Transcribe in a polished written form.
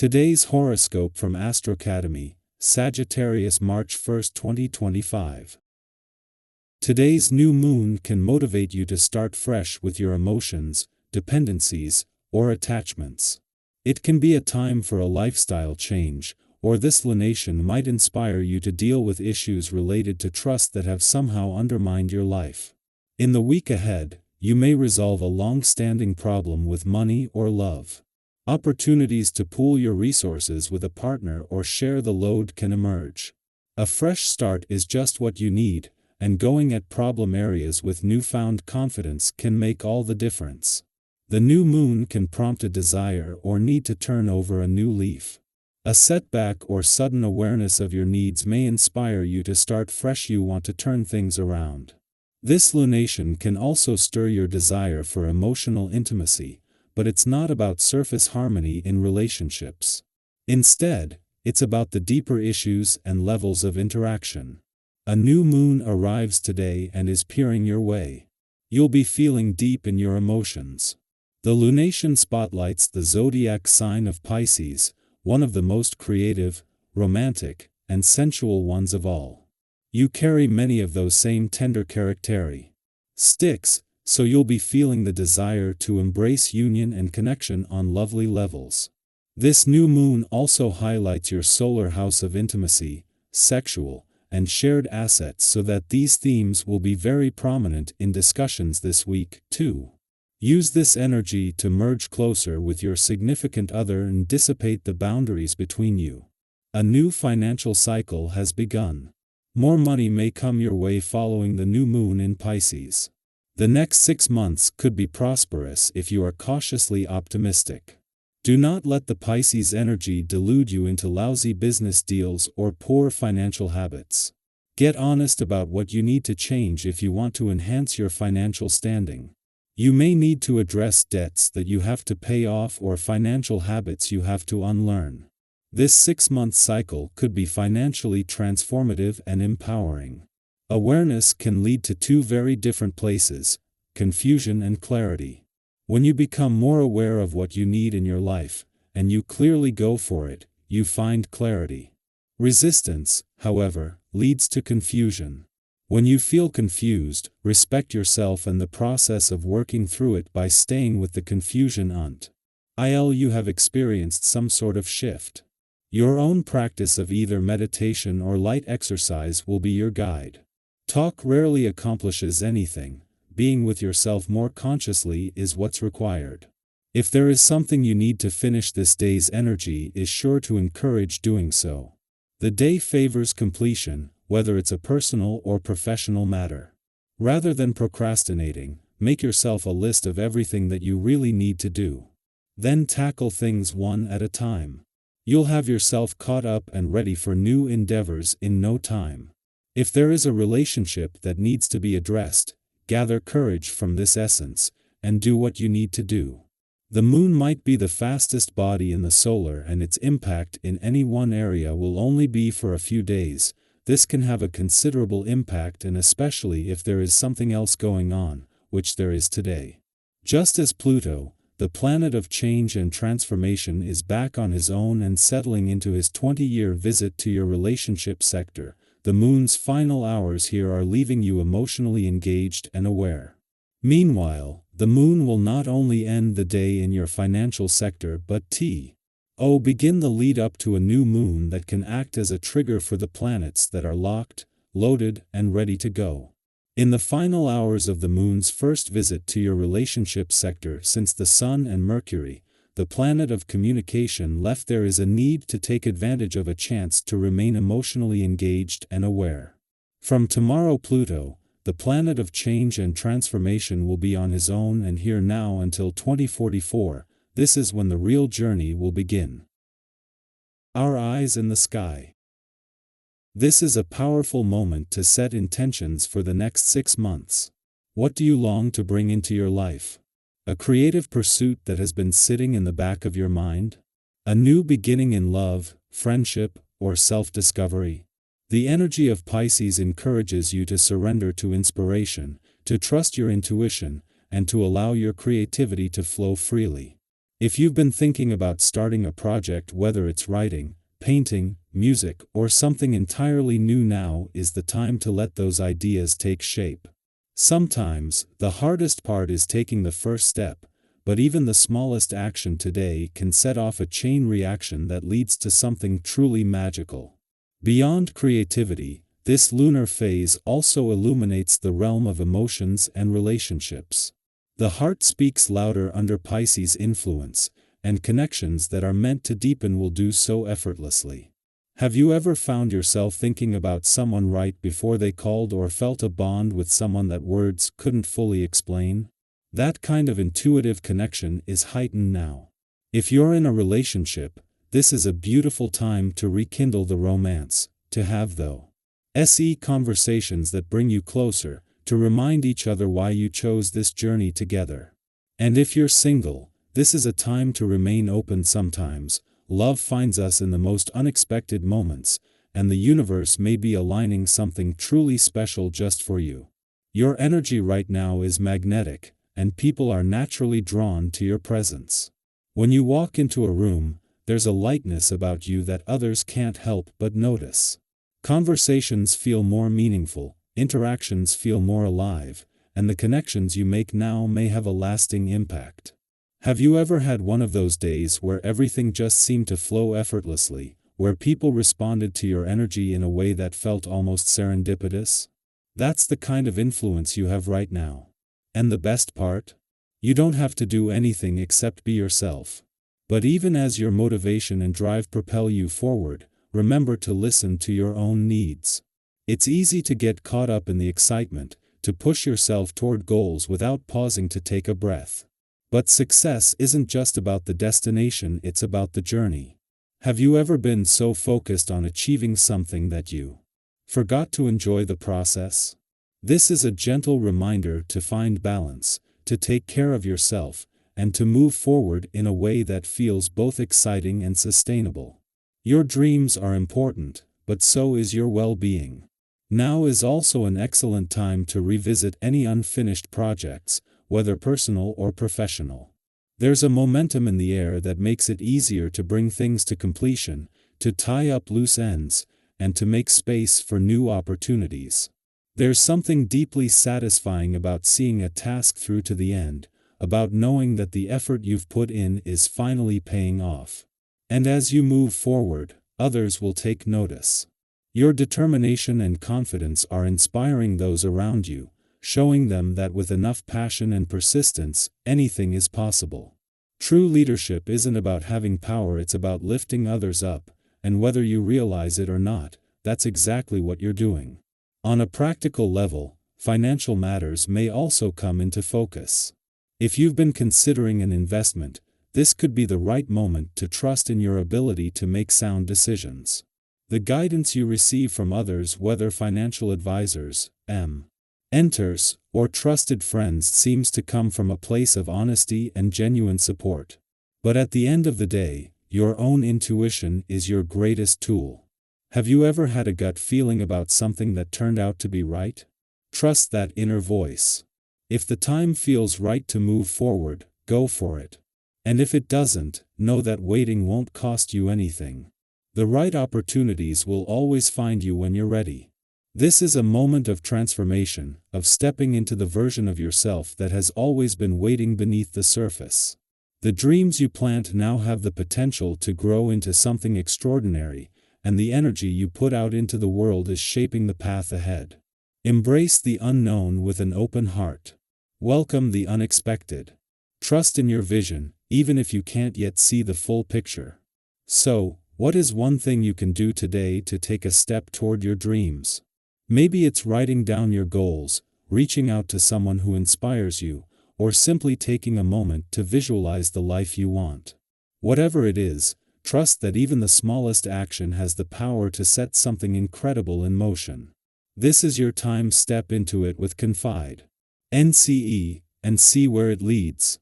Today's horoscope from AstroCademy, Sagittarius, March 1, 2025. Today's new moon can motivate you to start fresh with your emotions, dependencies, or attachments. It can be a time for a lifestyle change, or this lunation might inspire you to deal with issues related to trust that have somehow undermined your life. In the week ahead, you may resolve a long-standing problem with money or love. Opportunities to pool your resources with a partner or share the load can emerge. A fresh start is just what you need, and going at problem areas with newfound confidence can make all the difference. The new moon can prompt a desire or need to turn over a new leaf. A setback or sudden awareness of your needs may inspire you to start fresh. You want to turn things around. This lunation can also stir your desire for emotional intimacy, but it's not about surface harmony in relationships. Instead, it's about the deeper issues and levels of interaction. A new moon arrives today and is peering your way. You'll be feeling deep in your emotions. The lunation spotlights the zodiac sign of Pisces, one of the most creative, romantic, and sensual ones of all. You carry many of those same tender characteristics, so you'll be feeling the desire to embrace union and connection on lovely levels. This new moon also highlights your solar house of intimacy, sexual, and shared assets, so that these themes will be very prominent in discussions this week, too. Use this energy to merge closer with your significant other and dissipate the boundaries between you. A new financial cycle has begun. More money may come your way following the new moon in Pisces. The next 6 months could be prosperous if you are cautiously optimistic. Do not let the Pisces energy delude you into lousy business deals or poor financial habits. Get honest about what you need to change if you want to enhance your financial standing. You may need to address debts that you have to pay off or financial habits you have to unlearn. This 6-month cycle could be financially transformative and empowering. Awareness can lead to two very different places: confusion and clarity. When you become more aware of what you need in your life, and you clearly go for it, you find clarity. Resistance, however, leads to confusion. When you feel confused, respect yourself and the process of working through it by staying with the confusion until you have experienced some sort of shift. Your own practice of either meditation or light exercise will be your guide. Talk rarely accomplishes anything. Being with yourself more consciously is what's required. If there is something you need to finish, this day's energy is sure to encourage doing so. The day favors completion, whether it's a personal or professional matter. Rather than procrastinating, make yourself a list of everything that you really need to do. Then tackle things one at a time. You'll have yourself caught up and ready for new endeavors in no time. If there is a relationship that needs to be addressed, gather courage from this essence, and do what you need to do. The moon might be the fastest body in the solar, and its impact in any one area will only be for a few days. This can have a considerable impact, and especially if there is something else going on, which there is today. Just as Pluto, the planet of change and transformation, is back on his own and settling into his 20-year visit to your relationship sector, the moon's final hours here are leaving you emotionally engaged and aware. Meanwhile, the moon will not only end the day in your financial sector but begin the lead up to a new moon that can act as a trigger for the planets that are locked, loaded, and ready to go. In the final hours of the moon's first visit to your relationship sector since the Sun and Mercury, the planet of communication, left, there is a need to take advantage of a chance to remain emotionally engaged and aware. From tomorrow, Pluto, the planet of change and transformation, will be on his own and here now until 2044. This is when the real journey will begin. Our eyes in the sky. This is a powerful moment to set intentions for the next 6 months. What do you long to bring into your life? A creative pursuit that has been sitting in the back of your mind? A new beginning in love, friendship, or self-discovery? The energy of Pisces encourages you to surrender to inspiration, to trust your intuition, and to allow your creativity to flow freely. If you've been thinking about starting a project, whether it's writing, painting, music, or something entirely new, now is the time to let those ideas take shape. Sometimes, the hardest part is taking the first step, but even the smallest action today can set off a chain reaction that leads to something truly magical. Beyond creativity, this lunar phase also illuminates the realm of emotions and relationships. The heart speaks louder under Pisces influence, and connections that are meant to deepen will do so effortlessly. Have you ever found yourself thinking about someone right before they called, or felt a bond with someone that words couldn't fully explain? That kind of intuitive connection is heightened now. If you're in a relationship, this is a beautiful time to rekindle the romance, to have those conversations that bring you closer, to remind each other why you chose this journey together. And if you're single, this is a time to remain open. Sometimes, love finds us in the most unexpected moments, and the universe may be aligning something truly special just for you. Your energy right now is magnetic, and people are naturally drawn to your presence. When you walk into a room, there's a lightness about you that others can't help but notice. Conversations feel more meaningful, interactions feel more alive, and the connections you make now may have a lasting impact. Have you ever had one of those days where everything just seemed to flow effortlessly, where people responded to your energy in a way that felt almost serendipitous? That's the kind of influence you have right now. And the best part? You don't have to do anything except be yourself. But even as your motivation and drive propel you forward, remember to listen to your own needs. It's easy to get caught up in the excitement, to push yourself toward goals without pausing to take a breath. But success isn't just about the destination, it's about the journey. Have you ever been so focused on achieving something that you forgot to enjoy the process? This is a gentle reminder to find balance, to take care of yourself, and to move forward in a way that feels both exciting and sustainable. Your dreams are important, but so is your well-being. Now is also an excellent time to revisit any unfinished projects, whether personal or professional. There's a momentum in the air that makes it easier to bring things to completion, to tie up loose ends, and to make space for new opportunities. There's something deeply satisfying about seeing a task through to the end, about knowing that the effort you've put in is finally paying off. And as you move forward, others will take notice. Your determination and confidence are inspiring those around you, showing them that with enough passion and persistence, anything is possible. True leadership isn't about having power, it's about lifting others up, and whether you realize it or not, that's exactly what you're doing. On a practical level, financial matters may also come into focus. If you've been considering an investment, this could be the right moment to trust in your ability to make sound decisions. The guidance you receive from others, whether financial advisors, mentors, or trusted friends, seems to come from a place of honesty and genuine support. But at the end of the day, your own intuition is your greatest tool. Have you ever had a gut feeling about something that turned out to be right? Trust that inner voice. If the time feels right to move forward, go for it. And if it doesn't, know that waiting won't cost you anything. The right opportunities will always find you when you're ready. This is a moment of transformation, of stepping into the version of yourself that has always been waiting beneath the surface. The dreams you plant now have the potential to grow into something extraordinary, and the energy you put out into the world is shaping the path ahead. Embrace the unknown with an open heart. Welcome the unexpected. Trust in your vision, even if you can't yet see the full picture. So, what is one thing you can do today to take a step toward your dreams? Maybe it's writing down your goals, reaching out to someone who inspires you, or simply taking a moment to visualize the life you want. Whatever it is, trust that even the smallest action has the power to set something incredible in motion. This is your time. Step into it with confide. And see where it leads.